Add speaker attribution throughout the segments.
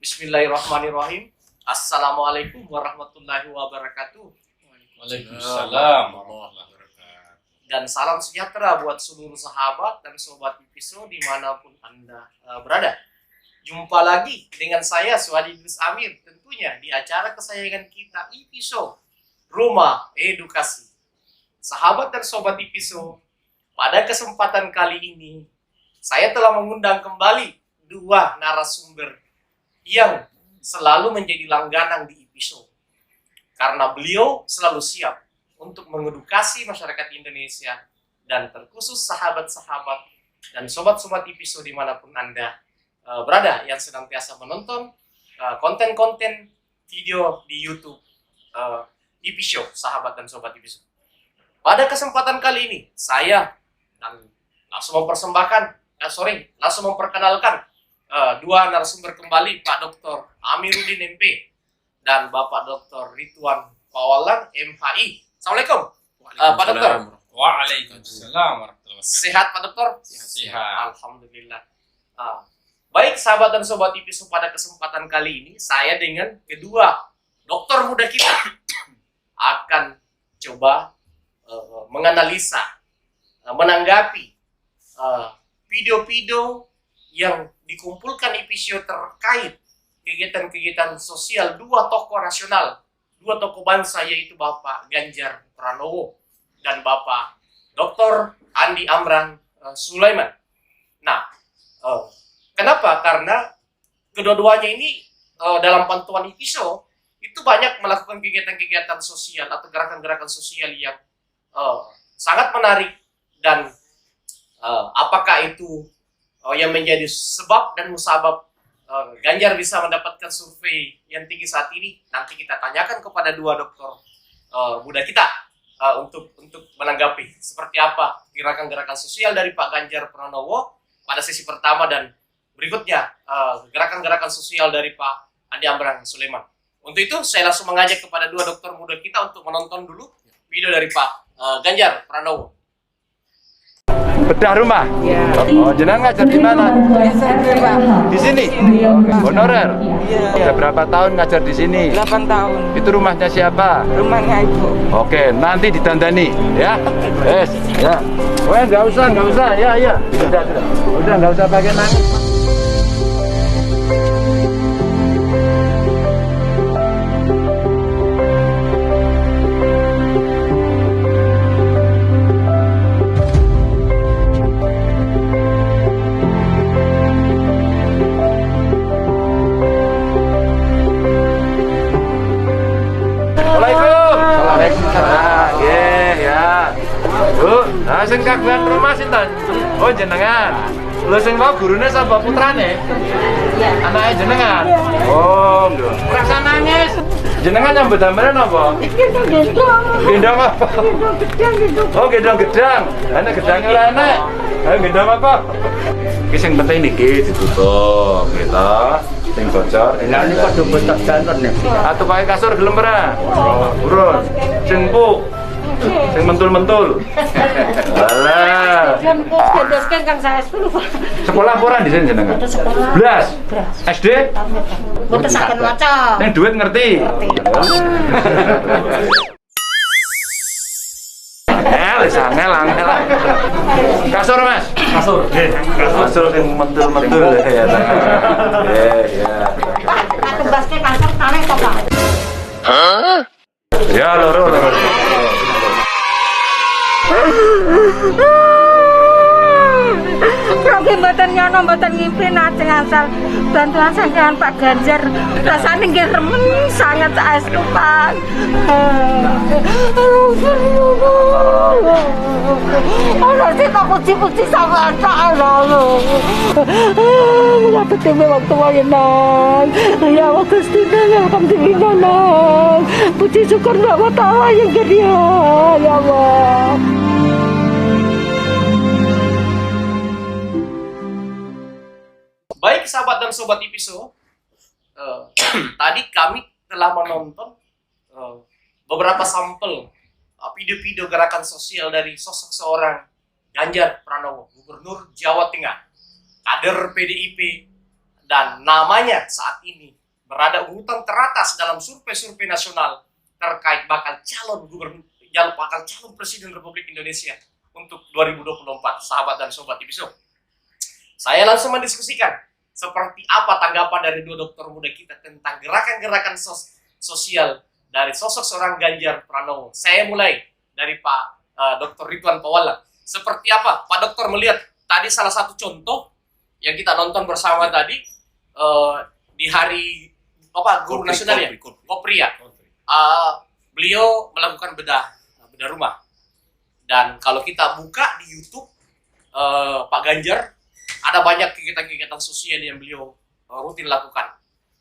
Speaker 1: Bismillahirrahmanirrahim. Assalamualaikum warahmatullahi wabarakatuh.
Speaker 2: Waalaikumsalam warahmatullahi wabarakatuh.
Speaker 1: Dan salam sejahtera buat seluruh sahabat dan sobat Ipiso dimanapun Anda berada. Jumpa lagi dengan saya Suhadi Idris Amir, tentunya di acara kesayangan kita Ipiso, Rumah Edukasi. Sahabat dan sobat Ipiso, pada kesempatan kali ini saya telah mengundang kembali dua narasumber yang selalu menjadi langganan di Ipiso. Karena beliau selalu siap untuk mengedukasi masyarakat Indonesia dan terkhusus sahabat-sahabat dan sobat-sobat Ipiso dimanapun Anda berada yang senantiasa menonton konten-konten video di YouTube Ipiso, sahabat dan sobat Ipiso. Pada kesempatan kali ini saya langsung memperkenalkan dua narasumber kembali, Pak Dr. Amiruddin MP dan Bapak Dr. Ridwan Pawalan MHI. Assalamualaikum, Pak Dokter.
Speaker 2: Waalaikumsalam warahmatullahi wabarakatuh.
Speaker 1: Sehat Pak Dokter?
Speaker 2: Sehat.
Speaker 1: Alhamdulillah. Baik sahabat dan sobat Ipiso, pada kesempatan kali ini saya dengan kedua dokter muda kita akan coba menganalisa, menanggapi video-video yang dikumpulkan Ipiso terkait kegiatan-kegiatan sosial dua tokoh nasional, dua tokoh bangsa, yaitu Bapak Ganjar Pranowo dan Bapak Dr. Andi Amran Sulaiman. Nah, kenapa? Karena kedua-duanya ini dalam pantauan Ipiso itu banyak melakukan kegiatan-kegiatan sosial atau gerakan-gerakan sosial yang sangat menarik, dan apakah itu yang menjadi sebab dan musabab Ganjar bisa mendapatkan survei yang tinggi saat ini, nanti kita tanyakan kepada dua dokter muda kita untuk menanggapi seperti apa gerakan-gerakan sosial dari Pak Ganjar Pranowo pada sesi pertama, dan berikutnya gerakan-gerakan sosial dari Pak Andi Amran Sulaiman. Untuk itu saya langsung mengajak kepada dua dokter muda kita untuk menonton dulu video dari Pak Ganjar Pranowo.
Speaker 3: Bedah rumah? Iya. Oh, jenengan ngajar di mana?
Speaker 4: SMP, Pak.
Speaker 3: Di sini? Honorer?
Speaker 4: Iya.
Speaker 3: Udah berapa tahun ngajar di sini?
Speaker 4: 8 tahun.
Speaker 3: Itu rumahnya siapa?
Speaker 4: Rumahnya Ibu.
Speaker 3: Oke, nanti ditandani, ya. Yes, ya. Wah, nggak usah. Ya. Udah, nggak usah pakai nangis. Sing kagungan rumah sinten? Oh, jenengan. Lho sing mau gurune sapa putrane? Anake jenengan. Oh, lho. Rasa nangis. Jenengan nyambut damel napa? Gendong apa? Oh, gendong gedang. Ana gedange ora enek. Ayo gendong apa? Iki sing penting niki ditutup, gitu. Sing bocor. Lah niku padha bocor janten nih. Atuh pakai kasur gelem ora? Urun. Sing empuk. Sing mentul-mentul. Alah.
Speaker 5: Kan gendoskan Kang saya 10, Pak.
Speaker 3: Sekolah apa ora di sini jenengan?
Speaker 5: Sekolah.
Speaker 3: Belas. SD?
Speaker 5: Mboten saged maca.
Speaker 3: Ning duit ngerti. Angel. Kasur, Mas. Kasur. Nggih, kasur sing mentul-mentul ya. Ya.
Speaker 5: Kebaske kantor tanah kok, Pak.
Speaker 3: Ya, loro.
Speaker 5: Progi mboten nyono mboten ngimpi lajeng asal bantuan saking Pak Ganjar. Rasane nggih remen sangat saestu, Pak. Ana sing kok puji-puji sama tak lho. Ya ketemu waktu wayanan. Ya Gusti alhamdulillah. Puji syukur Allah Ta'ala yang gede ya Allah.
Speaker 1: Baik sahabat dan sobat Ipiso, tadi kami telah menonton beberapa sampel video-video gerakan sosial dari sosok seorang Ganjar Pranowo, Gubernur Jawa Tengah, kader PDIP dan namanya saat ini berada urutan teratas dalam survei-survei nasional terkait bakal calon presiden Republik Indonesia untuk 2024, sahabat dan sobat episode. Saya langsung mendiskusikan seperti apa tanggapan dari dua dokter muda kita tentang gerakan-gerakan sosial dari sosok seorang Ganjar Pranowo. Saya mulai dari Pak Dr. Ridwan Pawalla. Seperti apa Pak Dokter melihat tadi salah satu contoh yang kita nonton bersama tadi di hari Guru Nasional ya, Kopri ya. Beliau melakukan bedah rumah. Dan kalau kita buka di YouTube Pak Ganjar, ada banyak kegiatan-kegiatan sosial yang beliau rutin lakukan.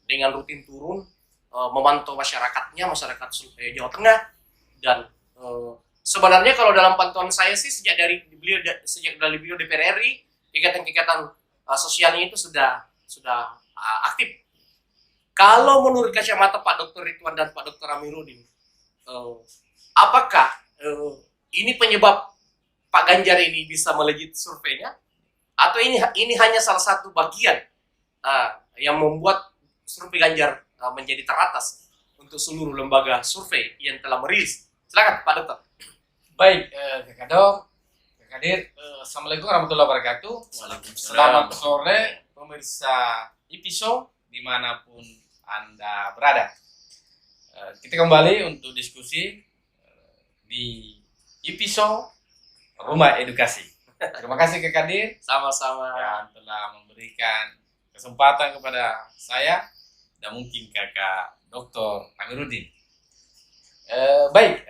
Speaker 1: Dengan rutin turun, memantau masyarakat Jawa Tengah. Dan sebenarnya kalau dalam pantauan saya sih, sejak dari beliau DPR RI, kegiatan-kegiatan sosialnya itu sudah aktif. Kalau menurut kacamata Pak Dr. Ridwan dan Pak Dr. Amiruddin, apakah ini penyebab Pak Ganjar ini bisa melejit surveinya, atau ini hanya salah satu bagian yang membuat survei Ganjar menjadi teratas untuk seluruh lembaga survei yang telah merilis? Silakan Pak Dokter.
Speaker 2: Baik, Kakak Dok, Kakak Dir, Assalamualaikum warahmatullahi wabarakatuh. Selamat sore pemirsa episode dimanapun Anda berada. Kita kembali untuk diskusi di episode Rumah Edukasi. Terima kasih Kakak Dir.
Speaker 1: Sama-sama.
Speaker 2: Yang telah memberikan kesempatan kepada saya dan mungkin Kakak Dr. Amiruddin. Baik,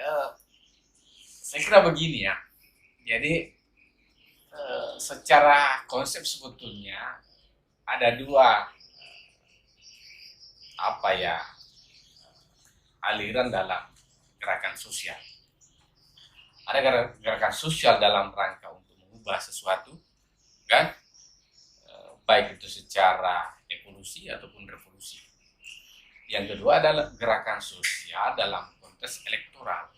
Speaker 2: saya kira begini ya. Jadi secara konsep sebetulnya ada dua aliran dalam gerakan sosial. Ada gerakan sosial dalam rangka untuk mengubah sesuatu, kan? Baik itu secara evolusi ataupun revolusi. Yang kedua adalah gerakan sosial dalam konteks elektoral.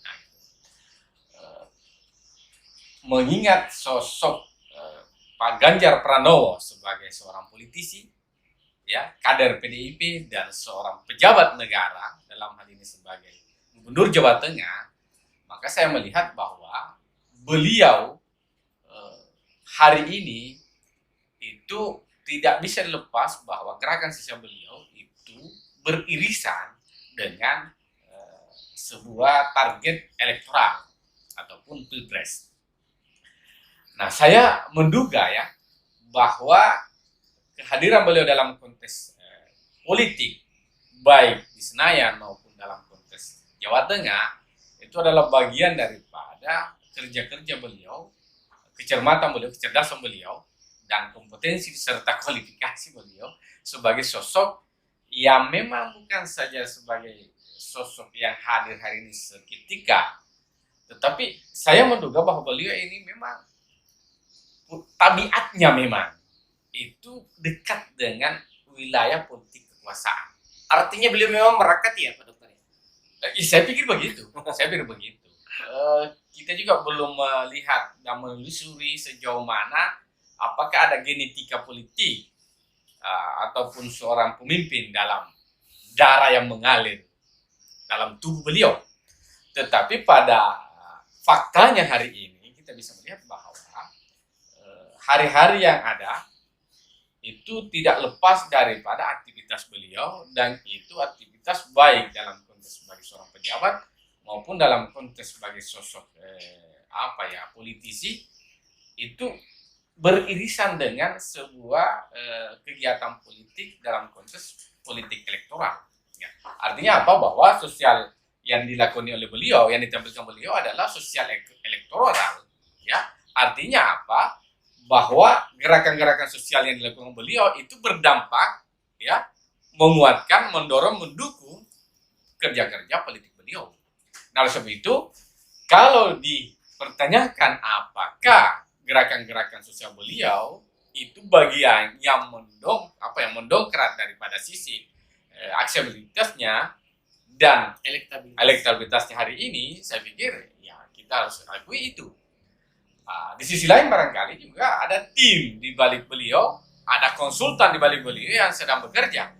Speaker 2: Nah, mengingat sosok Pak Ganjar Pranowo sebagai seorang politisi, ya, kader PDIP dan seorang pejabat negara, dalam hal ini sebagai Gubernur Jawa Tengah, maka saya melihat bahwa beliau hari ini itu tidak bisa dilepas bahwa gerakan sosial beliau itu beririsan dengan sebuah target elektoral ataupun pilpres. Nah, saya menduga ya bahwa kehadiran beliau dalam konteks politik, baik di Senayan maupun dalam konteks Jawa Tengah, itu adalah bagian daripada kerja-kerja beliau, kecermatan beliau, kecerdasan beliau, dan kompetensi serta kualifikasi beliau sebagai sosok yang memang bukan saja sebagai sosok yang hadir hari ini seketika, tetapi saya menduga bahwa beliau ini memang tabiatnya memang itu dekat dengan wilayah politik kekuasaan.
Speaker 1: Artinya beliau memang merakat ya Pak Dokter?
Speaker 2: Saya pikir begitu. Kita juga belum melihat dan menelusuri sejauh mana apakah ada genetika politik ataupun seorang pemimpin dalam darah yang mengalir dalam tubuh beliau. Tetapi pada faktanya hari ini kita bisa melihat bahwa hari-hari yang ada itu tidak lepas daripada aktivitas beliau, dan itu aktivitas baik dalam konteks sebagai seorang pejabat maupun dalam konteks sebagai sosok politisi, itu beririsan dengan sebuah kegiatan politik dalam konteks politik elektoral. Ya. Artinya apa? Bahwa sosial yang dilakoni oleh beliau, yang ditampilkan beliau adalah sosial elektoral. Ya. Artinya apa? Bahwa gerakan-gerakan sosial yang dilakukan beliau itu berdampak, ya, menguatkan, mendorong, mendukung kerja-kerja politik beliau. Nah, oleh sebab itu, kalau dipertanyakan apakah gerakan-gerakan sosial beliau itu bagian yang mendongkrak daripada sisi aksesibilitasnya dan elektabilitasnya hari ini, saya pikir ya kita harus akui itu. Di sisi lain barangkali juga ada tim di balik beliau ada konsultan di balik beliau yang sedang bekerja.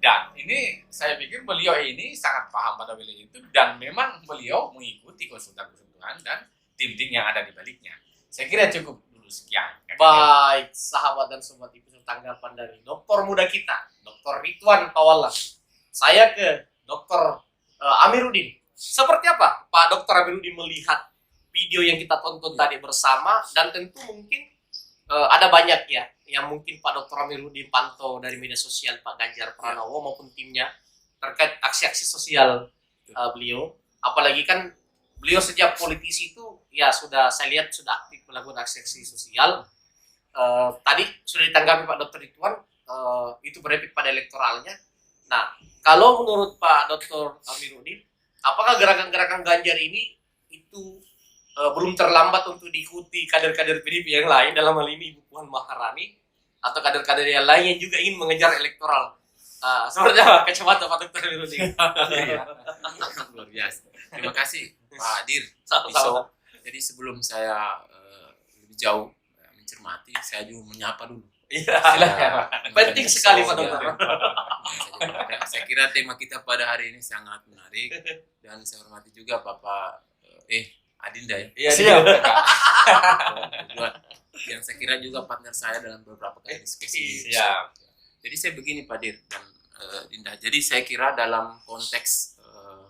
Speaker 2: Dan ini saya pikir beliau ini sangat paham pada wilayah itu dan memang beliau mengikuti konsultan-konsultan dan tim-tim yang ada di baliknya. Saya kira cukup dulu sekian.
Speaker 1: Baik, sahabat dan sobat IPISO, tanggapan dari dokter muda kita, Dr. Ridwan Tawalla. Saya ke Dr. Amiruddin. Seperti apa Pak Dr. Amiruddin melihat video yang kita tonton tadi bersama, dan tentu mungkin ada banyak ya yang mungkin Pak Dr. Amiruddin pantau dari media sosial Pak Ganjar Pranowo maupun timnya terkait aksi-aksi sosial beliau. Apalagi kan beliau sejak politisi itu ya sudah saya lihat sudah aktif melakukan aksi-aksi sosial. Tadi sudah ditanggapi Pak Dr. Ridwan, itu berefek pada elektoralnya. Nah, kalau menurut Pak Dr. Amiruddin, apakah gerakan-gerakan Ganjar ini itu belum terlambat untuk diikuti kader-kader PDIP yang lain, dalam hal ini Ibu Puan Maharani atau kader-kader yang lain yang juga ingin mengejar elektoral? Seperti apa kacamata Pak Dr. Amiruddin?
Speaker 6: Luar biasa. Terima kasih Pak Dir.
Speaker 1: Sama-sama.
Speaker 6: Jadi sebelum saya lebih jauh mencermati, saya juga menyapa dulu.
Speaker 1: Iya, penting sekali Pak Dokter.
Speaker 6: Saya kira tema kita pada hari ini sangat menarik dan saya hormati juga Bapak Adinda ya.
Speaker 1: Iya, siap.
Speaker 6: Yang saya kira juga partner saya dalam beberapa kali diskusi.
Speaker 2: Siap.
Speaker 6: Jadi saya begini Pak Dir dan Dinda. Jadi saya kira dalam konteks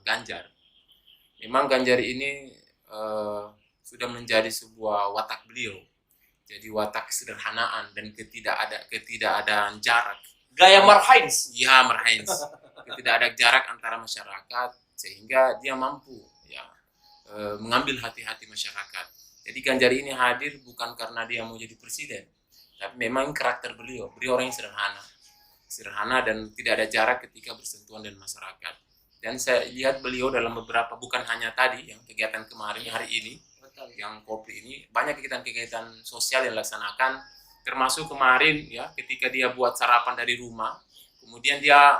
Speaker 6: Ganjar, memang Ganjar ini sudah menjadi sebuah watak beliau. Jadi watak kesederhanaan dan ketidakadaan jarak.
Speaker 1: Gaya Marhains.
Speaker 6: Ya, Marhains. Ketidakadaan jarak antara masyarakat sehingga dia mampu ya mengambil hati-hati masyarakat. Jadi Ganjar ini hadir bukan karena dia mau jadi presiden, tapi memang karakter beliau. Beliau orang yang sederhana dan tidak ada jarak ketika bersentuhan dengan masyarakat. Dan saya lihat beliau dalam beberapa, bukan hanya tadi yang kegiatan kemarin, hari ini, yang kopi ini, banyak kegiatan-kegiatan sosial yang dilaksanakan, termasuk kemarin ya ketika dia buat sarapan dari rumah, kemudian dia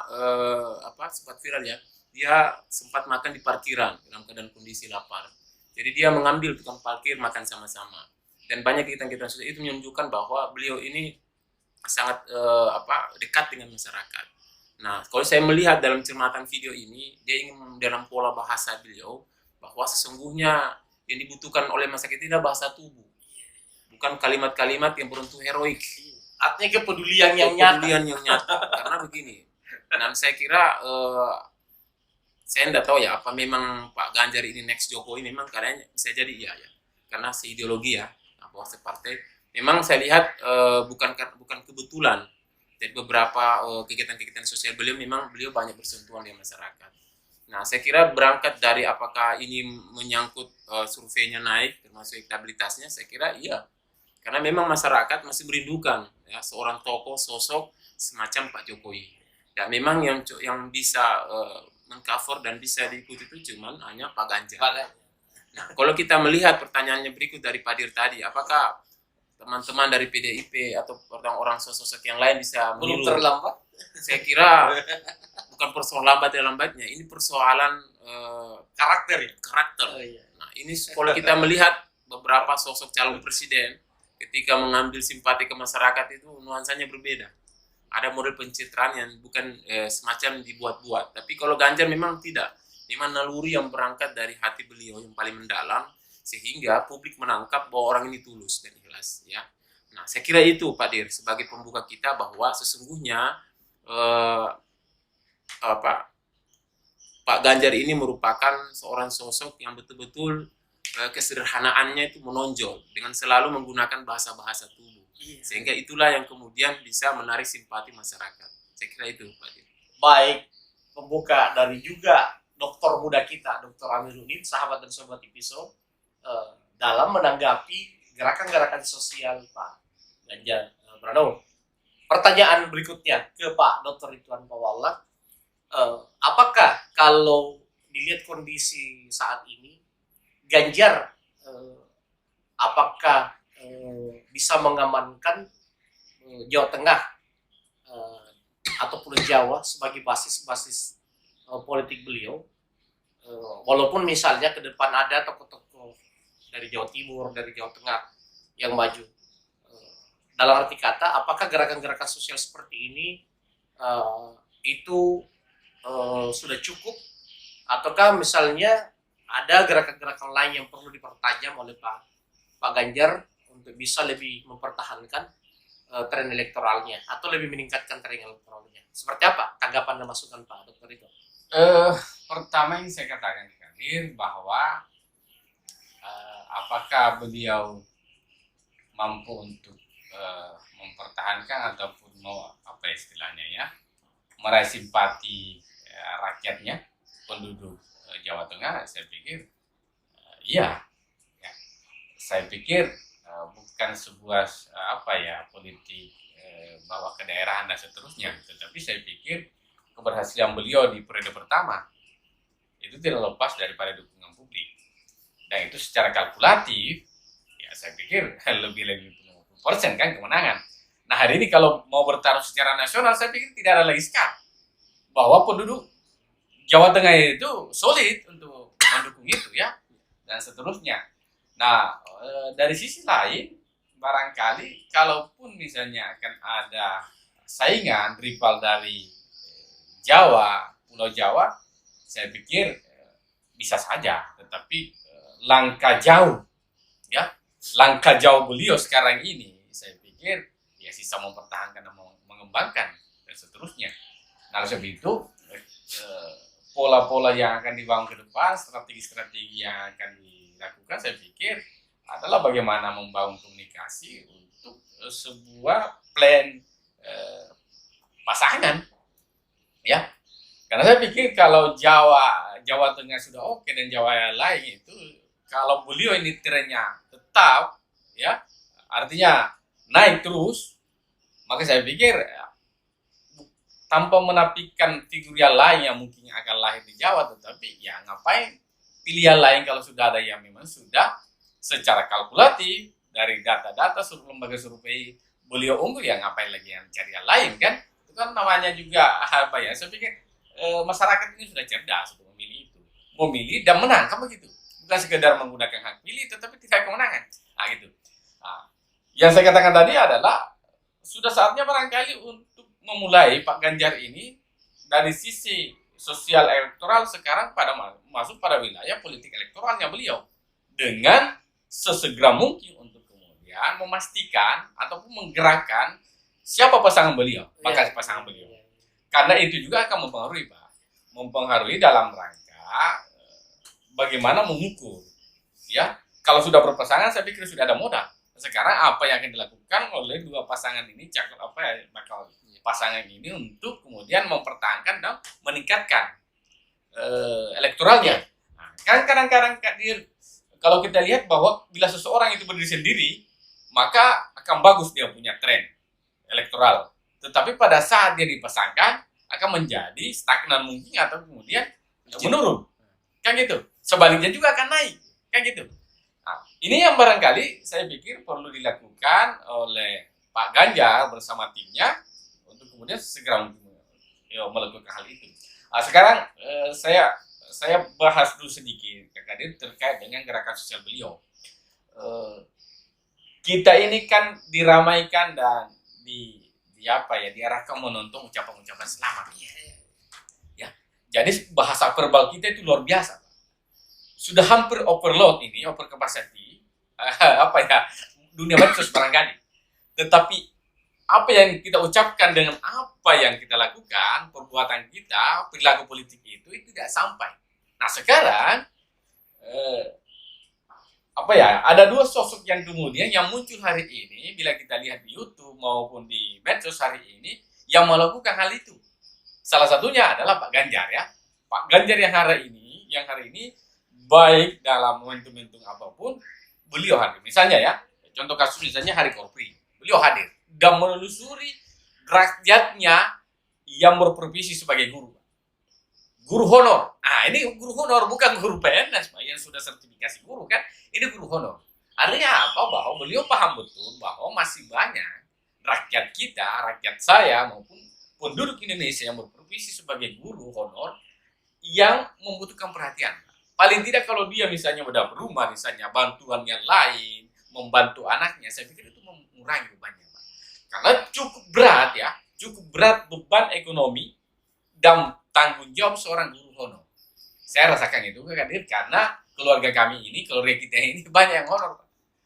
Speaker 6: sempat viral ya, dia sempat makan di parkiran dalam keadaan kondisi lapar. Jadi dia mengambil tukang parkir makan sama-sama. Dan banyak kegiatan-kegiatan sosial itu menunjukkan bahwa beliau ini sangat dekat dengan masyarakat. Nah, kalau saya melihat dalam cermatan video ini, dia ingin dalam pola bahasa beliau bahwa sesungguhnya yang dibutuhkan oleh masyarakat itu adalah bahasa tubuh, bukan kalimat-kalimat yang beruntung heroik.
Speaker 1: Artinya kepedulian yang
Speaker 6: nyata. Karena begini, dan saya kira saya tidak tahu ya apa memang Pak Ganjar ini next Jokowi, memang kayaknya bisa jadi iya ya, karena seideologi ya, bahwa separtai. Memang saya lihat bukan kebetulan. Jadi beberapa kegiatan-kegiatan sosial beliau memang beliau banyak bersentuhan dengan masyarakat. Nah, saya kira berangkat dari apakah ini menyangkut surveinya naik, termasuk elektabilitasnya, saya kira iya. Karena memang masyarakat masih merindukan ya seorang tokoh sosok semacam Pak Jokowi. Dan memang yang bisa mengcover dan bisa diikuti itu cuman hanya Pak Ganjar. Nah, kalau kita melihat pertanyaannya berikut dari Pak Dir tadi, apakah teman-teman dari PDIP atau orang-orang sosok yang lain bisa
Speaker 1: belum terlambat?
Speaker 6: Saya kira bukan persoalan lambatnya, ini persoalan
Speaker 1: Karakter ya?
Speaker 6: karakter.
Speaker 1: Oh, iya.
Speaker 6: Nah, ini kalau kita melihat beberapa sosok calon presiden ketika mengambil simpati ke masyarakat itu nuansanya berbeda. Ada model pencitraan yang bukan semacam dibuat-buat. Tapi kalau Ganjar memang tidak. Memang naluri yang berangkat dari hati beliau yang paling mendalam, sehingga publik menangkap bahwa orang ini tulus dan ikhlas. Ya. Nah, saya kira itu Pak Dir sebagai pembuka kita bahwa sesungguhnya Pak Ganjar ini merupakan seorang sosok yang betul-betul kesederhanaannya itu menonjol dengan selalu menggunakan bahasa-bahasa tubuh. Sehingga itulah yang kemudian bisa menarik simpati masyarakat. Saya kira itu Pak Dir.
Speaker 1: Baik, pembuka dari juga dokter muda kita, Dr. Amiruddin, sahabat dan sobat IPISO, dalam menanggapi gerakan-gerakan sosial Pak Ganjar Pranowo. Pertanyaan berikutnya ke Pak Dr. Ridwan Tawalla, apakah kalau dilihat kondisi saat ini, Ganjar apakah bisa mengamankan Jawa Tengah ataupun Jawa sebagai basis politik beliau, walaupun misalnya ke depan ada tokoh-tokoh dari Jawa Timur, dari Jawa Tengah yang maju. Dalam arti kata, apakah gerakan-gerakan sosial seperti ini itu sudah cukup, ataukah misalnya ada gerakan-gerakan lain yang perlu dipertajam oleh Pak Ganjar untuk bisa lebih mempertahankan tren elektoralnya atau lebih meningkatkan tren elektoralnya? Seperti apa tanggapan dan masukan Pak Dokter itu?
Speaker 2: Pertama yang saya katakan Kadir bahwa apakah beliau mampu untuk mempertahankan ataupun mau apa istilahnya ya, meraih simpati rakyatnya, penduduk Jawa Tengah, saya pikir iya. Ya. Saya pikir bukan sebuah politik bawa ke daerah dan seterusnya, tetapi saya pikir keberhasilan beliau di periode pertama itu tidak lepas daripada dukungan publik, dan itu secara kalkulatif ya saya pikir lebih 50% kan kemenangan. Nah hari ini kalau mau bertaruh secara nasional, saya pikir tidak ada lagi sekat bahwa penduduk Jawa Tengah itu solid untuk mendukung itu ya, dan seterusnya. Nah dari sisi lain, barangkali kalaupun misalnya akan ada saingan rival dari Jawa, Pulau Jawa, saya pikir bisa saja, tetapi langkah jauh beliau sekarang ini, saya pikir ya sisa mempertahankan dan mengembangkan dan seterusnya. Nah sebab itu pola-pola yang akan dibangun ke depan, strategi-strategi yang akan dilakukan, saya pikir adalah bagaimana membangun komunikasi untuk sebuah plan pasangan, ya. Karena saya pikir kalau Jawa Tengah sudah oke dan Jawa lain itu, kalau beliau ini trennya tetap, ya, artinya naik terus, maka saya pikir tanpa menafikan figur yang lain yang mungkin akan lahir di Jawa, tetapi ya ngapain pilihan lain kalau sudah ada yang memang sudah secara kalkulatif dari data-data lembaga survei beliau unggul, ya ngapain lagi yang cari yang lain kan? Itu kan namanya juga apa ya? Saya pikir masyarakat ini sudah cerdas untuk memilih itu, memilih dan menang, kan begitu? Bukan sekedar menggunakan hak pilih, tetapi tidak kemenangan. Nah gitu. Nah, yang saya katakan tadi adalah sudah saatnya barangkali untuk memulai Pak Ganjar ini dari sisi sosial elektoral sekarang masuk pada wilayah politik elektoralnya beliau, dengan sesegera mungkin untuk kemudian memastikan ataupun menggerakkan siapa pasangan beliau, bakal pasangan beliau. Karena itu juga akan mempengaruhi Pak, mempengaruhi dalam rangka bagaimana mengukur, ya. Kalau sudah berpasangan, saya pikir sudah ada modal. Sekarang apa yang akan dilakukan oleh dua pasangan ini, bakal pasangan ini untuk kemudian mempertahankan dan meningkatkan elektoralnya. Nah, kan kadang-kadang kalau kita lihat bahwa bila seseorang itu berdiri sendiri, maka akan bagus dia punya tren elektoral. Tetapi pada saat dia dipasangkan, akan menjadi stagnan mungkin atau kemudian menurun. Kan gitu. Sebaliknya juga akan naik. Kan gitu. Nah, ini yang barangkali saya pikir perlu dilakukan oleh Pak Ganjar bersama timnya untuk kemudian segera melakukan hal itu. Nah, sekarang saya bahas dulu sedikit Kak Kadir terkait dengan gerakan sosial beliau. Kita ini kan diramaikan dan diarahkan menonton ucapan-ucapan selamat. Ya. Jadi bahasa verbal kita itu luar biasa. Sudah hampir overload ini, over capacity. Dunia medsos barangkali. Tetapi apa yang kita ucapkan dengan apa yang kita lakukan, perbuatan kita, perilaku politik itu tidak sampai. Nah sekarang ada dua sosok yang kemudian yang muncul hari ini bila kita lihat di YouTube maupun di medsos hari ini yang melakukan hal itu. Salah satunya adalah Pak Ganjar ya. Pak Ganjar yang hari ini baik dalam momentum-momentum apapun beliau hadir. Misalnya ya, contoh kasus misalnya Hari Korpri, beliau hadir dan menelusuri rakyatnya yang berprofesi sebagai guru honor. Nah, ini guru honor, bukan guru PNS yang sudah sertifikasi guru kan. Ini guru honor. Artinya apa? Bahwa beliau paham betul bahwa masih banyak rakyat kita, rakyat saya maupun penduduk Indonesia yang berprofesi sebagai guru honor yang membutuhkan perhatian. Paling tidak kalau dia misalnya berumah, misalnya bantuan yang lain, membantu anaknya, saya pikir itu mengurangi bebannya, Pak. Karena cukup berat beban ekonomi dan tanggung jawab seorang guru honor. Saya rasakan itu hadir karena keluarga kami ini, keluarga kita ini banyak yang honor.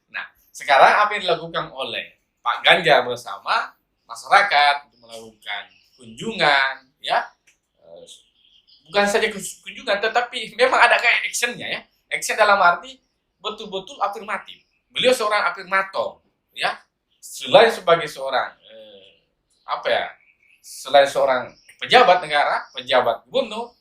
Speaker 2: Nah, sekarang apa yang dilakukan oleh Pak Ganjar bersama masyarakat untuk melakukan kunjungan, ya, bukan saja kunjungan, tetapi memang ada kayak actionnya ya. Action dalam arti betul-betul afirmatif. Beliau seorang afirmator, ya. Selain sebagai seorang selain seorang pejabat negara, pejabat gubernur,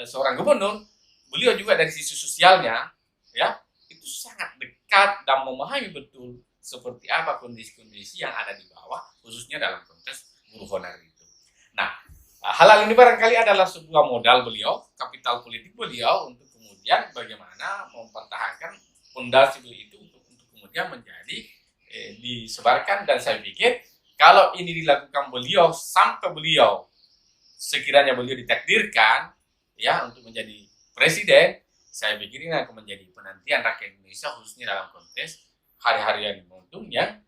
Speaker 2: seorang gubernur, beliau juga dari sisi sosialnya, ya, itu sangat dekat dan memahami betul seperti apa kondisi-kondisi yang ada di bawah, khususnya dalam konteks guru honor itu. Nah, hal ini barangkali adalah sebuah modal beliau, kapital politik beliau untuk kemudian bagaimana mempertahankan fondasi beliau itu untuk kemudian menjadi disebarkan. Dan saya pikir kalau ini dilakukan beliau sampai beliau sekiranya beliau ditakdirkan ya untuk menjadi presiden, saya pikir ini akan menjadi penantian rakyat Indonesia khususnya dalam konteks hari-hari yang menguntung yang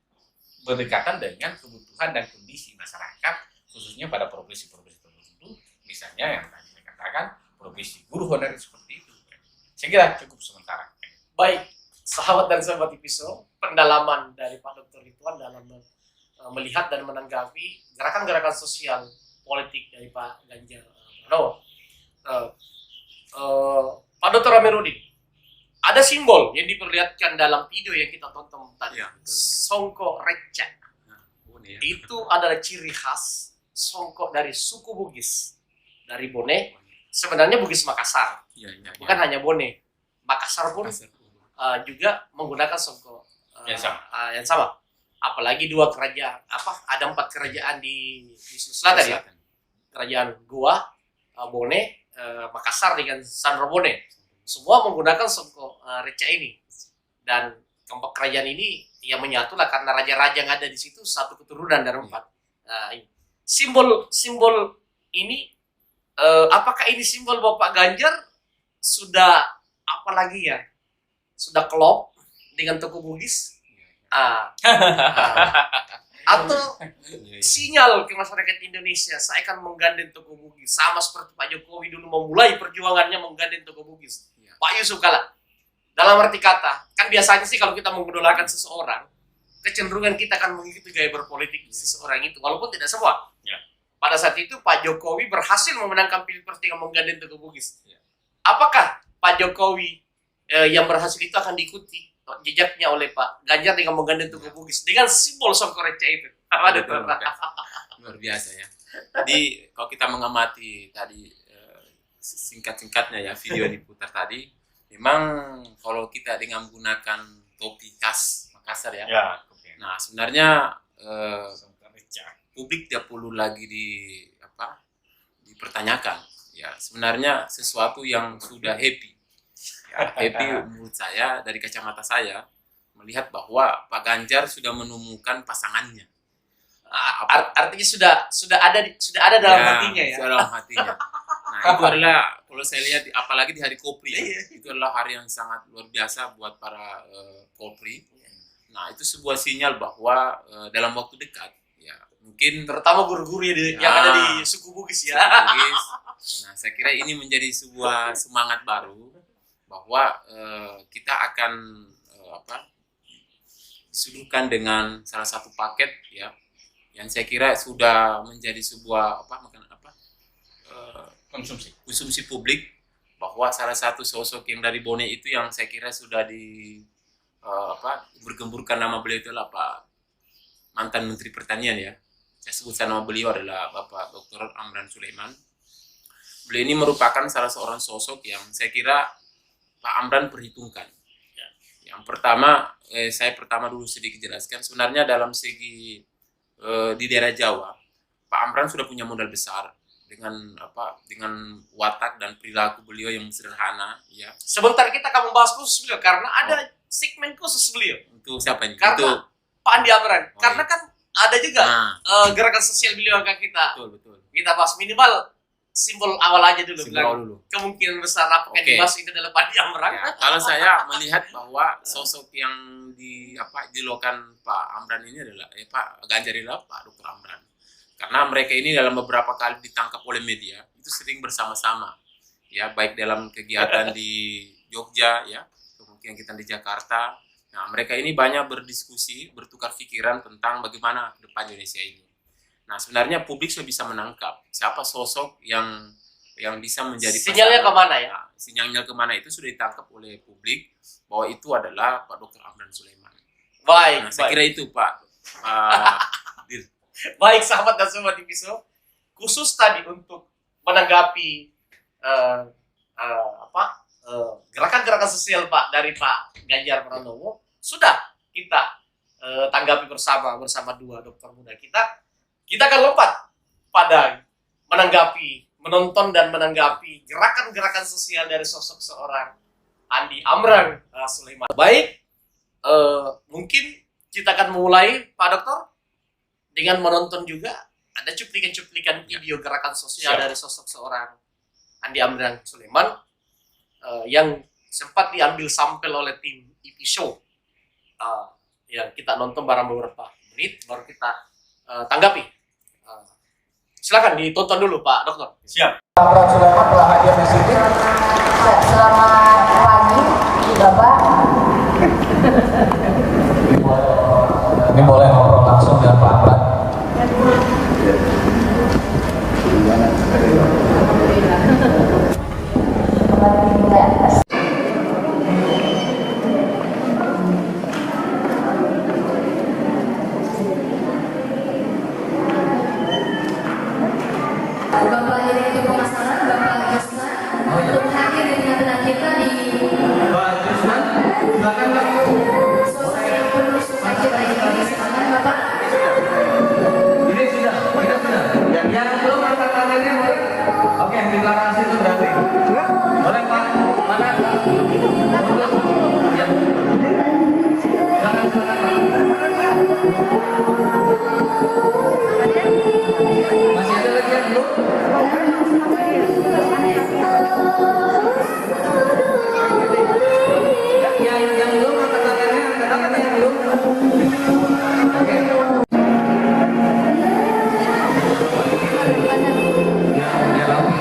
Speaker 2: berdekatan dengan kebutuhan dan kondisi masyarakat khususnya pada profesi-profesi tertentu, misalnya yang tadi saya katakan profesi guru honorer seperti itu. Saya kira cukup sementara.
Speaker 1: Baik, sahabat dan sahabat Ipiso, pendalaman dari Pak Dr. Ridwan dalam melihat dan menanggapi gerakan-gerakan sosial politik dari Pak Ganjar Pranowo. Pak Dr. Amiruddin, ada simbol yang diperlihatkan dalam video yang kita tonton tadi,
Speaker 6: Ya.
Speaker 1: songkok reca. Itu adalah ciri khas songkok dari suku Bugis, dari Bone. Sebenarnya Bugis Makassar, bukan hanya Bone. Makassar pun juga menggunakan songkok yang sama. Apalagi dua kerajaan, ada 4 kerajaan di selatan ya. Kerajaan Goa, Bone, Makassar dengan Sandro Bone. Semua menggunakan songkok reca ini. Dan keempat kerajaan ini yang menyatulah karena raja-raja yang ada di situ satu keturunan dari 4. Simbol ini, apakah ini simbol Bapak Ganjar sudah apalagi ya? Sudah klop dengan tokoh Bugis? Atau sinyal ke masyarakat Indonesia, saya akan menggandeng tokoh Bugis sama seperti Pak Jokowi dulu memulai perjuangannya menggandeng tokoh Bugis. Pak Yusuf Kala, dalam arti kata, kan biasanya sih kalau kita mengidolakan seseorang, kecenderungan kita akan mengikuti gaya berpolitik seseorang itu, walaupun tidak semua. Pada saat itu Pak Jokowi berhasil memenangkan Pilpres dengan menggandeng tokoh Bugis. Apakah Pak Jokowi yang berhasil itu akan diikuti jejaknya oleh Pak Ganjar dengan menggandeng tokoh Bugis dengan simbol songkok reca itu?
Speaker 6: Luar biasa ya. Jadi kalau kita mengamati tadi singkat-singkatnya ya video yang diputar tadi, memang kalau kita dengan menggunakan topi khas Makassar ya. Nah sebenarnya publik tidak perlu lagi dipertanyakan. Ya sebenarnya sesuatu yang sudah happy. Happy menurut saya dari kacamata saya melihat bahwa Pak Ganjar sudah menemukan pasangannya.
Speaker 1: Artinya sudah ada dalam hatinya ya.
Speaker 6: Sudah dalam hatinya. Nah itu adalah kalau saya lihat apalagi di hari Kopri itu adalah hari yang sangat luar biasa buat para Kopri. Nah itu sebuah sinyal bahwa dalam waktu dekat ya mungkin
Speaker 1: Terutama guru-guru yang ada di suku Bugis ya.
Speaker 6: Bugis. Nah saya kira ini menjadi sebuah semangat baru bahwa kita akan disuguhkan dengan salah satu paket ya yang saya kira sudah menjadi sebuah konsumsi publik, bahwa salah satu sosok yang dari Bone itu yang saya kira sudah bergemburkan nama beliau itu adalah Pak mantan Menteri Pertanian ya. Saya sebutkan nama beliau adalah Bapak Dr. Amran Sulaiman. Beliau ini merupakan salah seorang sosok yang saya kira Pak Amran perhitungkan. Yang pertama, saya dulu sedikit jelaskan. Sebenarnya dalam segi di daerah Jawa, Pak Amran sudah punya modal besar dengan watak dan perilaku beliau yang sederhana. Ya.
Speaker 1: Sebentar kita akan membahas khusus beliau karena ada segmen khusus beliau.
Speaker 6: Untuk siapa ini?
Speaker 1: Karena Pak Andi Amran. Karena kan ada juga gerakan sosial beliau yang kita.
Speaker 6: Betul.
Speaker 1: Kita bahas minimal simbol awal aja dulu.
Speaker 6: Simbol awal dulu.
Speaker 1: Kemungkinan besar apakah
Speaker 6: Oke.
Speaker 1: dibahas ini adalah Pak Amran.
Speaker 6: Ya, kalau saya melihat bahwa sosok yang dilakukan Pak Amran ini adalah Pak Ganjar adalah Pak Dr. Amran. Karena mereka ini dalam beberapa kali ditangkap oleh media itu sering bersama-sama, ya baik dalam kegiatan di Jogja, ya kemudian kita di Jakarta. Nah mereka ini banyak berdiskusi, bertukar pikiran tentang bagaimana ke depan Indonesia ini. Nah sebenarnya publik sudah bisa menangkap siapa sosok yang bisa menjadi
Speaker 1: Sinyalnya
Speaker 6: pasangan.
Speaker 1: kemana ya?
Speaker 6: Nah, sinyalnya kemana itu sudah ditangkap oleh publik bahwa itu adalah Pak Dr. Amran Sulaiman.
Speaker 1: Baik,
Speaker 6: Nah, saya
Speaker 1: baik.
Speaker 6: kira itu Pak. Dir.
Speaker 1: Baik sahabat dan sobat Tipiso, khusus tadi untuk menanggapi gerakan-gerakan sosial Pak dari Pak Ganjar Pranowo sudah kita tanggapi bersama dua dokter muda kita. Kita akan lompat pada menonton dan menanggapi gerakan-gerakan sosial dari sosok seorang Andi Amran Sulaiman. Baik, mungkin kita akan mulai Pak Dokter dengan menonton juga ada cuplikan-cuplikan video gerakan sosial dari sosok seorang Andi Amran Sulaiman yang sempat diambil sampel oleh tim IP Show. Yang kita nonton barang beberapa menit baru kita tanggapi. Silakan ditonton dulu Pak Dokter.
Speaker 2: Siap.
Speaker 7: Amran Sulaiman telah hadir di sini.
Speaker 5: Selamat pagi, Bapak.
Speaker 7: Ini boleh ngobrol langsung dengan Pak Amran.
Speaker 8: Bapak Direktur Pemasaran, Bapak Yusman, untuk hadir di tengah-tengah kita di sosok yang penuh sukacita ini. Silakan Bapak.
Speaker 7: Ini sudah. Yang belum angkat tangannya boleh. Oke, di belakang situ berarti. Boleh Pak. Mana? Ya. Silakan Pak. Masih ada lagi yang belum? Ya, yang belum angkat tangannya yang belum. Oke. Ya, lalu.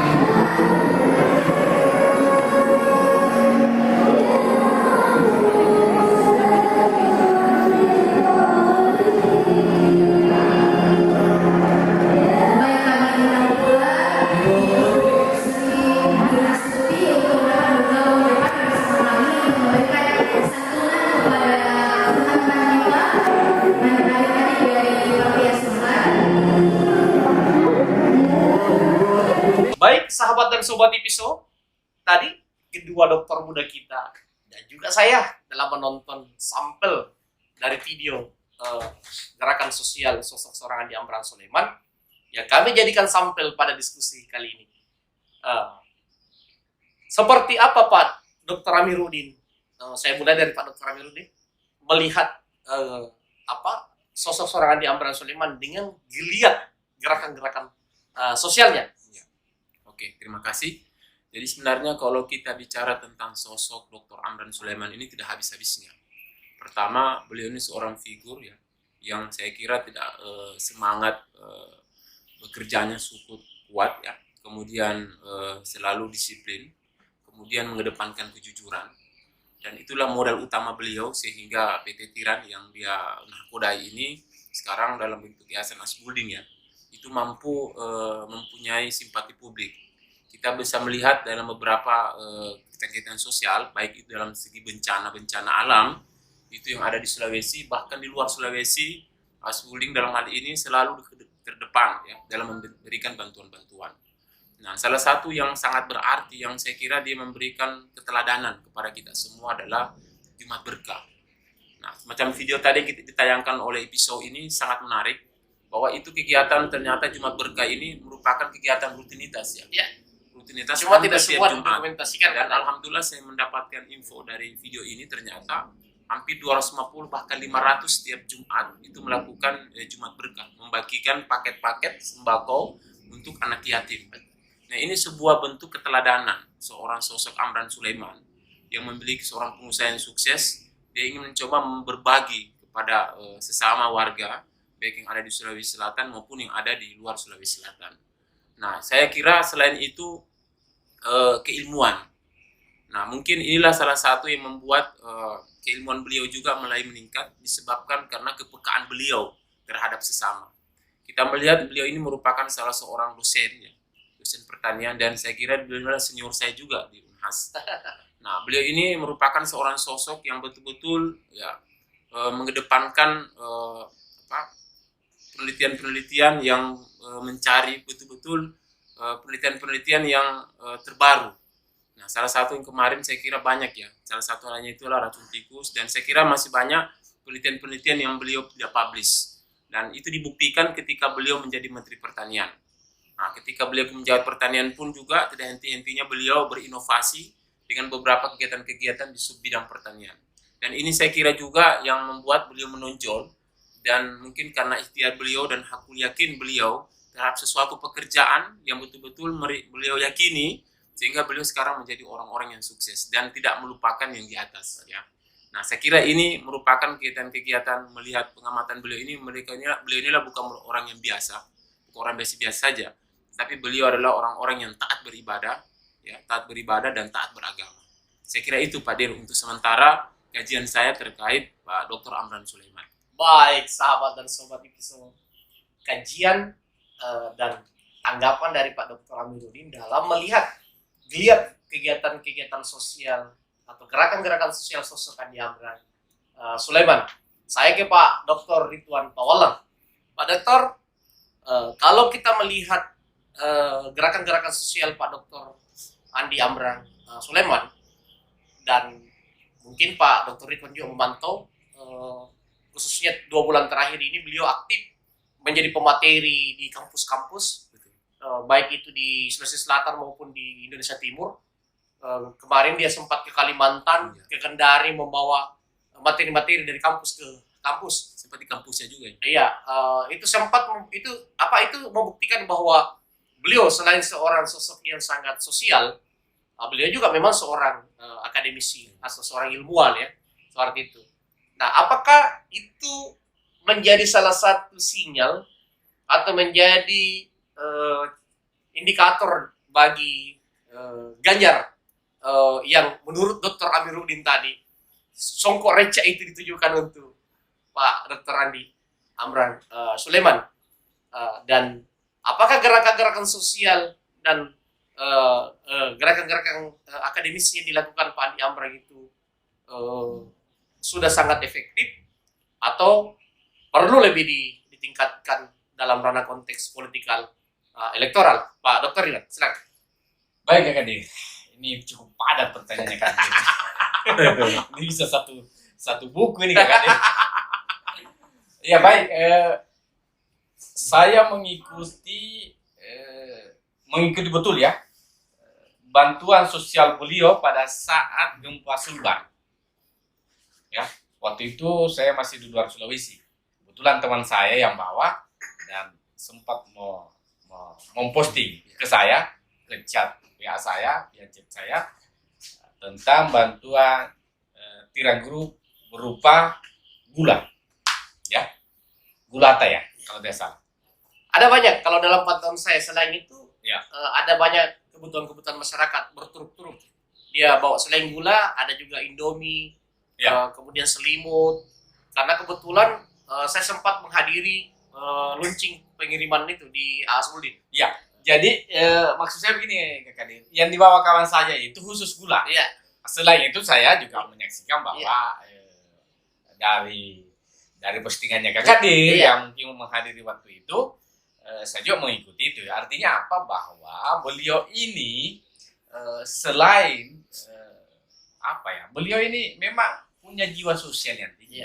Speaker 8: Baik kami undang pula Dinas Putih untuk dapat bergabung depan bersama kami untuk memberikan santunan kepada teman-teman kita dan adik-adik dari Papia Sumbar.
Speaker 1: Baik sahabat dan sobat Tipiso, tadi kedua dokter muda kita dan juga saya dalam menonton sampel dari video gerakan sosial sosok seorang Andi Amran Sulaiman yang kami jadikan sampel pada diskusi kali ini. Seperti apa Pak Dr. Amiruddin? Saya mulai dari Pak Dr. Amiruddin melihat sosok seorang Andi Amran Sulaiman dengan geliat gerakan-gerakan sosialnya.
Speaker 6: Oke, terima kasih. Jadi sebenarnya kalau kita bicara tentang sosok Dr. Amran Sulaiman ini tidak habis-habisnya. Pertama, beliau ini seorang figur ya, yang saya kira tidak semangat bekerjanya cukup kuat ya, kemudian selalu disiplin, kemudian mengedepankan kejujuran. Dan itulah modal utama beliau sehingga PT Tiran yang dia nakodai ini sekarang dalam bentuk yayasan Asbulding ya, itu mampu mempunyai simpati publik. Kita bisa melihat dalam beberapa kegiatan sosial, baik itu dalam segi bencana alam, itu yang ada di Sulawesi, bahkan di luar Sulawesi, Asbulding dalam hal ini selalu terdepan ya, dalam memberikan bantuan-bantuan. Nah, salah satu yang sangat berarti yang saya kira dia memberikan keteladanan kepada kita semua adalah Jumat Berkah. Nah, macam video tadi kita ditayangkan oleh episode ini sangat menarik, bahwa itu kegiatan ternyata Jumat Berkah ini merupakan kegiatan rutinitas ya.
Speaker 1: Ya.
Speaker 6: Rutinitas
Speaker 1: Cuma tidak
Speaker 6: setiap
Speaker 1: semua
Speaker 6: Jumat.
Speaker 1: didokumentasikan
Speaker 6: Dan
Speaker 1: kan?
Speaker 6: alhamdulillah saya mendapatkan info dari video ini ternyata hampir 250 bahkan 500 setiap Jumat itu melakukan Jumat Berkah, membagikan paket-paket sembako untuk anak yatim. Nah, ini sebuah bentuk keteladanan seorang sosok Amran Sulaiman yang memiliki seorang pengusaha yang sukses. Dia ingin mencoba berbagi kepada sesama warga, baik yang ada di Sulawesi Selatan maupun yang ada di luar Sulawesi Selatan. Nah, saya kira selain itu keilmuan. Nah, mungkin inilah salah satu yang membuat keilmuan beliau juga mulai meningkat, disebabkan karena kepekaan beliau terhadap sesama. Kita melihat beliau ini merupakan salah seorang dosen, ya, dosen pertanian, dan saya kira beliau adalah senior saya juga di Unhas. Nah, beliau ini merupakan seorang sosok yang betul-betul ya mengedepankan penelitian-penelitian yang mencari betul-betul penelitian-penelitian yang terbaru. Nah, salah satu yang kemarin saya kira banyak ya, salah satu halnya itulah racun tikus, dan saya kira masih banyak penelitian-penelitian yang beliau tidak publish. Dan itu dibuktikan ketika beliau menjadi Menteri Pertanian. Nah, ketika beliau menjawab pertanian pun juga tidak henti-hentinya beliau berinovasi dengan beberapa kegiatan-kegiatan di sub-bidang pertanian. Dan ini saya kira juga yang membuat beliau menonjol, dan mungkin karena ikhtiar beliau dan hakul yakin beliau terhadap sesuatu pekerjaan yang betul-betul beliau yakini, sehingga beliau sekarang menjadi orang-orang yang sukses dan tidak melupakan yang di atas, ya. Nah, saya kira ini merupakan kegiatan-kegiatan melihat pengamatan beliau ini, beliau inilah bukan orang yang biasa, bukan orang biasa saja, tapi beliau adalah orang-orang yang taat beribadah, ya, taat beribadah dan taat beragama. Saya kira itu Pak Dir untuk sementara kajian saya terkait Pak Dr. Amran Sulaiman.
Speaker 1: Baik, sahabat dan sobat IPISO, kajian dan tanggapan dari Pak Dr. Amiruddin dalam melihat geliat kegiatan-kegiatan sosial atau gerakan-gerakan sosial sosok Andi Amran Sulaiman. Saya ke Pak Dr. Ridwan Tawalang. Pak Dr., kalau kita melihat gerakan-gerakan sosial Pak Dr. Andi Amran Sulaiman, dan mungkin Pak Dr. Ridwan juga memantau, khususnya 2 bulan terakhir ini beliau aktif menjadi pemateri di kampus-kampus, baik itu di Sulawesi Selatan maupun di Indonesia Timur. Kemarin dia sempat ke Kalimantan, ke Kendari, membawa materi-materi dari kampus ke kampus.
Speaker 6: Seperti kampusnya juga ya?
Speaker 1: Iya, itu membuktikan bahwa beliau selain seorang sosok yang sangat sosial, beliau juga memang seorang akademisi atau seorang ilmuwan, ya, seperti itu. Nah, apakah itu menjadi salah satu sinyal atau menjadi indikator bagi Ganjar yang menurut Dr. Amiruddin tadi, songkok receh itu ditujukan untuk Pak Dr. Andi Amran Sulaiman, dan apakah gerakan-gerakan sosial dan gerakan-gerakan akademis yang dilakukan Pak Andi Amran itu sudah sangat efektif atau perlu lebih ditingkatkan dalam ranah konteks politikal elektoral? Pak Dr. Ridwan, silakan.
Speaker 2: Baik ya Kadir, ini cukup padat pertanyaannya Kadir. Ini bisa satu buku ini Kadir. Ya baik, saya mengikuti betul ya bantuan sosial beliau pada saat gempa Sumbar. Ya, waktu itu saya masih di luar Sulawesi. Kebetulan teman saya yang bawa dan sempat memposting ke saya, ke chat WA saya, via chat saya tentang bantuan Tirang Group berupa gula, ya, gulata ya, kalau tidak salah.
Speaker 1: Ada banyak, kalau dalam pantauan saya selain itu,
Speaker 2: ya,
Speaker 1: ada banyak kebutuhan-kebutuhan masyarakat berturut-turut. Dia bawa selain gula, ada juga Indomie,
Speaker 2: ya,
Speaker 1: kemudian selimut. Karena kebetulan saya sempat menghadiri launching pengiriman itu di Asmudin.
Speaker 2: Ya, jadi maksud saya begini Kak Kadir, yang dibawa kawan saya itu khusus gula.
Speaker 1: Iya.
Speaker 2: Selain itu saya juga menyaksikan bahwa dari postingannya Kak Kadir yang mungkin menghadiri waktu itu, saya juga mengikuti itu. Artinya apa? Bahwa beliau ini selain beliau ini memang punya jiwa sosial yang tinggi.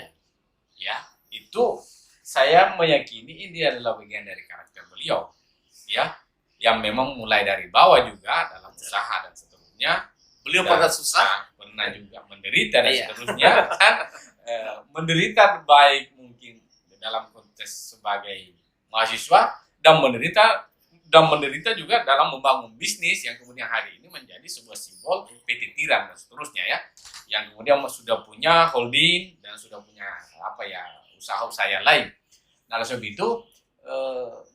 Speaker 2: Ya, itu saya meyakini ini adalah bagian dari karakter beliau, ya, yang memang mulai dari bawah juga dalam usaha dan seterusnya.
Speaker 1: Beliau pernah susah,
Speaker 2: pernah juga menderita dan seterusnya, dan menderita baik mungkin dalam konteks sebagai mahasiswa dan menderita dan menderita juga dalam membangun bisnis yang kemudian hari ini menjadi sebuah simbol PT Tiran dan seterusnya ya, yang kemudian sudah punya holding dan sudah punya usaha-usaha yang lain. Nah, oleh sebab itu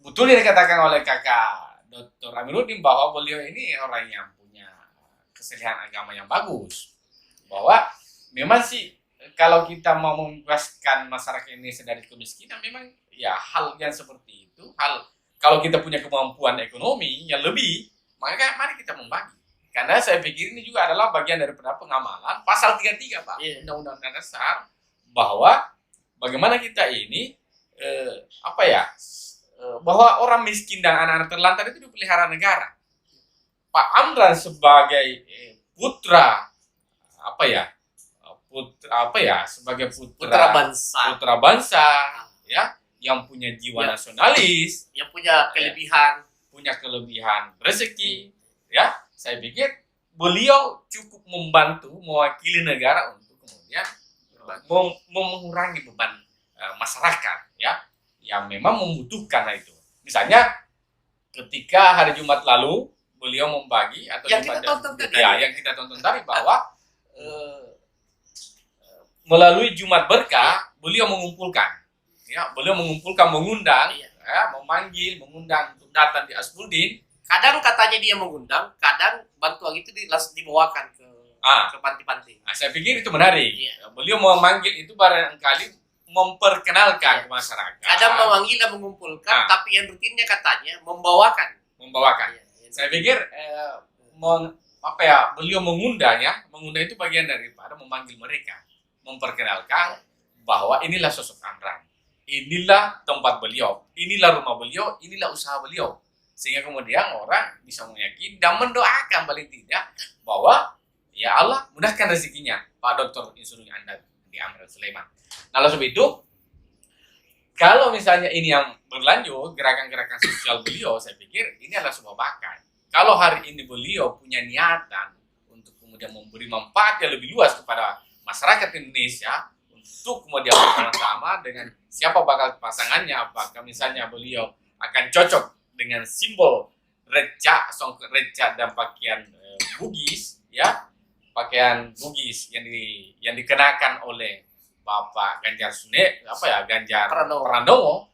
Speaker 2: betul yang dikatakan oleh kakak Dr. Amiruddin bahwa beliau ini orang yang punya keselihan agama yang bagus, bahwa memang sih kalau kita mau membebaskan masyarakat Indonesia dari kemiskinan, memang ya hal yang seperti itu, kalau kita punya kemampuan ekonomi yang lebih, maka mari kita membagi. Karena saya pikir ini juga adalah bagian daripada pengamalan pasal 33 Pak, Undang-Undang Dasar, bahwa bagaimana kita ini bahwa orang miskin dan anak-anak terlantar itu dipelihara negara. Pak Amran sebagai putra sebagai putra bangsa ya, yang punya jiwa nasionalis,
Speaker 1: yang punya kelebihan
Speaker 2: rezeki ya, saya pikir beliau cukup membantu mewakili negara untuk kemudian mengurangi beban masyarakat ya, yang memang membutuhkan itu. Misalnya ketika hari Jumat lalu beliau membagi atau
Speaker 1: yang kita tonton
Speaker 2: tadi bahwa melalui Jumat Berkah beliau mengumpulkan, mengundang, mengundang untuk datang di Aspuddin.
Speaker 1: Kadang katanya dia mengundang, kadang bantuan itu dibawakan ke panti-panti.
Speaker 2: Nah, saya pikir itu menarik.
Speaker 1: Iya.
Speaker 2: Beliau memanggil itu barangkali memperkenalkan ke masyarakat.
Speaker 1: Kadang memanggil dan mengumpulkan, tapi yang rutinnya katanya membawakan. Saya pikir beliau mengundang itu bagian daripada memanggil mereka, memperkenalkan bahwa inilah sosok Amran, inilah tempat beliau, inilah rumah beliau, inilah usaha beliau, sehingga kemudian orang bisa meyakini dan mendoakan paling tidak bahwa ya Allah mudahkan rezekinya Pak Dr. Insinyur Andi Amran Sulaiman. Nah, oleh sebab itu kalau misalnya ini yang berlanjut gerakan-gerakan sosial beliau, saya pikir ini adalah sebuah bakat. Kalau hari ini beliau punya niatan untuk kemudian memberi manfaat yang lebih luas kepada masyarakat Indonesia, untuk kemudian bersama-sama dengan siapa bakal pasangannya, apakah misalnya beliau akan cocok dengan simbol reca dan pakaian Bugis ya, pakaian Bugis yang dikenakan oleh Bapak Ganjar Pranowo.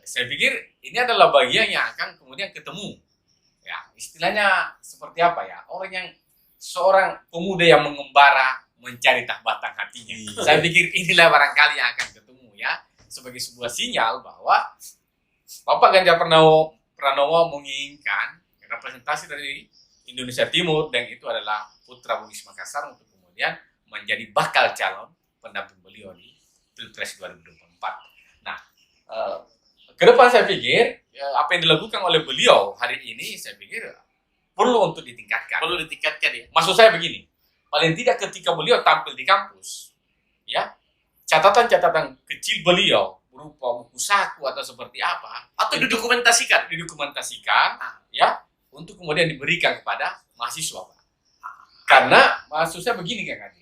Speaker 1: Saya pikir ini adalah bagian yang akan kemudian ketemu ya, istilahnya seperti apa ya, seorang pemuda yang mengembara mencari tak batang hatinya. Saya pikir inilah barangkali yang akan ketemu ya, sebagai sebuah sinyal bahwa Bapak Ganjar Pranowo menginginkan representasi dari Indonesia Timur, dan itu adalah putra Bugis Makassar untuk kemudian menjadi bakal calon pendamping beliau di Pilpres 2024. Nah, ke depan saya pikir apa yang dilakukan oleh beliau hari ini, saya pikir perlu untuk ditingkatkan. Ya.
Speaker 2: Maksud saya begini, paling tidak ketika beliau tampil di kampus, ya, catatan-catatan kecil beliau berupa buku saku atau seperti apa,
Speaker 1: atau didokumentasikan,
Speaker 2: ya, untuk kemudian diberikan kepada mahasiswa, Pak. Karena maksud saya begini kan,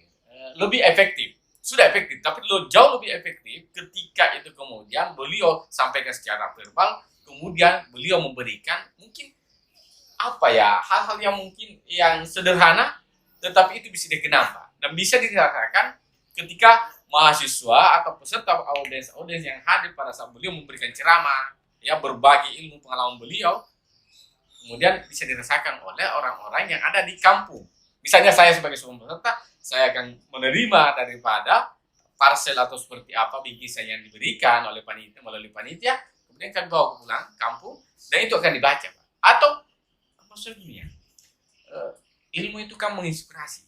Speaker 2: lebih efektif, sudah efektif, tapi jauh lebih efektif ketika itu kemudian beliau sampaikan secara verbal, kemudian beliau memberikan mungkin hal-hal yang mungkin yang sederhana, tetapi itu bisa dikenal, Pak, dan bisa dirasakan ketika mahasiswa atau peserta audiens yang hadir pada saat beliau memberikan ceramah, ya, berbagi ilmu pengalaman beliau, kemudian bisa dirasakan oleh orang-orang yang ada di kampung. Misalnya saya sebagai seorang peserta, saya akan menerima daripada parcel atau seperti apa bingkisan yang diberikan oleh panitia, melalui panitia, kemudian akan bawa pulang kampung, dan itu akan dibaca, Pak. Atau maksudnya ilmu itu kan menginspirasi,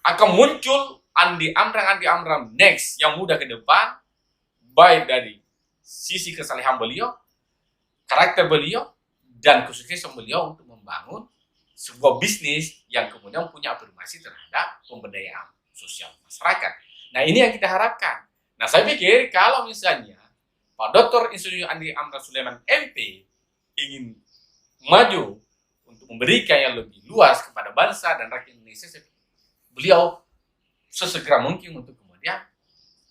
Speaker 2: akan muncul Andi Amran next yang muda ke depan, baik dari sisi kesalehan beliau, karakter beliau, dan kesuksesan beliau untuk membangun sebuah bisnis yang kemudian punya afirmasi terhadap pemberdayaan sosial masyarakat. Nah, ini yang kita harapkan. Nah, saya pikir kalau misalnya Pak Dr. Insinyur Andi Amran Sulaiman MP ingin maju untuk memberikan yang lebih luas kepada bangsa dan rakyat Indonesia, beliau sesegera mungkin untuk kemudian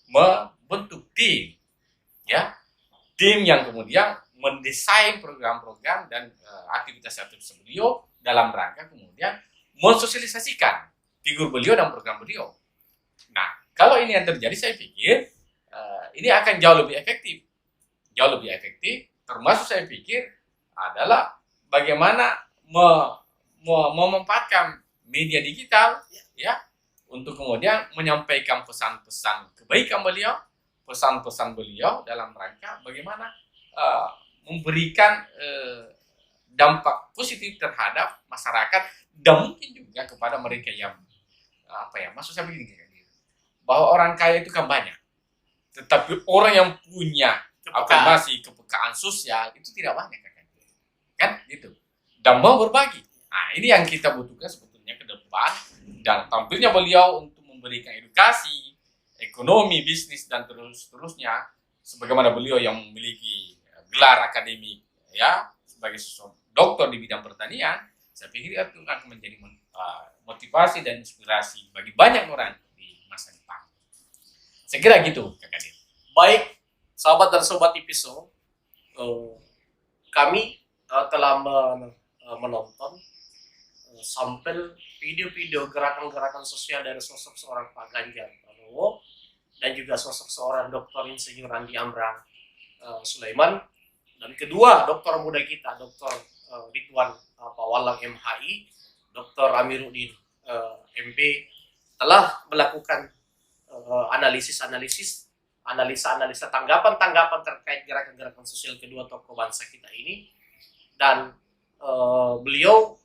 Speaker 2: membentuk tim, ya, tim yang kemudian mendesain program-program dan aktivitas-aktivitas beliau dalam rangka kemudian mensosialisasikan figur beliau dan program beliau. Nah, kalau ini yang terjadi, saya pikir ini akan jauh lebih efektif. Jauh lebih efektif, termasuk saya pikir adalah bagaimana memanfaatkan media digital ya untuk kemudian menyampaikan pesan-pesan kebaikan beliau, pesan-pesan beliau dalam rangka bagaimana memberikan dampak positif terhadap masyarakat dan mungkin juga kepada mereka yang maksud saya begini, bahwa orang kaya itu kan banyak, tetapi orang yang punya masih kepekaan sosial itu tidak banyak kan gitu, dan mau berbagi. Nah, ini yang kita butuhkan sebetulnya ke depan, dan tampilnya beliau untuk memberikan edukasi, ekonomi, bisnis dan terusnya, sebagaimana beliau yang memiliki gelar akademik ya sebagai doktor di bidang pertanian, saya pikir itu akan menjadi motivasi dan inspirasi bagi banyak orang di masa depan. Saya kira gitu, Kak Kadir.
Speaker 1: Baik, sahabat dan sobat IPISO, kami telah menonton sampel video-video gerakan-gerakan sosial dari sosok seorang Pak Ganjar Pranowo dan juga sosok seorang Dr. Insinyur Andi Amran Sulaiman, dan kedua dokter muda kita, Dr. Ridwan Pawalang MHI, Dr. Amiruddin MB, telah melakukan analisa tanggapan-tanggapan terkait gerakan-gerakan sosial kedua tokoh bangsa kita ini, dan beliau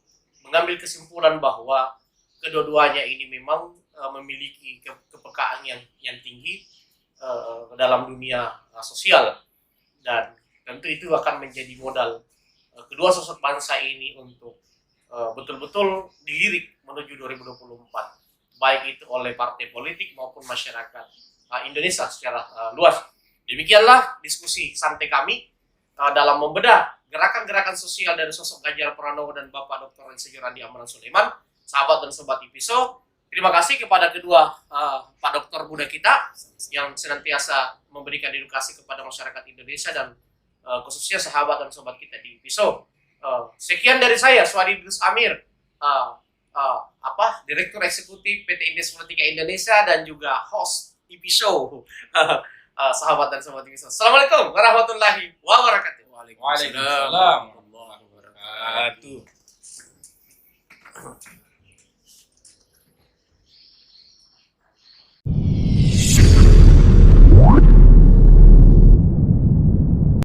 Speaker 1: mengambil kesimpulan bahwa kedua-duanya ini memang memiliki kepekaan yang tinggi dalam dunia sosial, dan tentu itu akan menjadi modal kedua sosok bangsa ini untuk betul-betul dilirik menuju 2024, baik itu oleh partai politik maupun masyarakat Indonesia secara luas. Demikianlah diskusi santai kami dalam membedah gerakan-gerakan sosial dari sosok Ganjar Pranowo dan Bapak Dr. Insinyur Andi Amran Sulaiman. Sahabat dan sobat IPISO, terima kasih kepada kedua Pak Dokter muda kita yang senantiasa memberikan edukasi kepada masyarakat Indonesia dan khususnya sahabat dan sobat kita di IPISO. Sekian dari saya, Suadi Idrus Amir, Direktur Eksekutif PT Indeks Politika Indonesia dan juga host IPISO. Sahabat dan sobat IPISO, Assalamualaikum warahmatullahi wabarakatuh.
Speaker 2: Waalaikumsalam warahmatullahi wabarakatuh.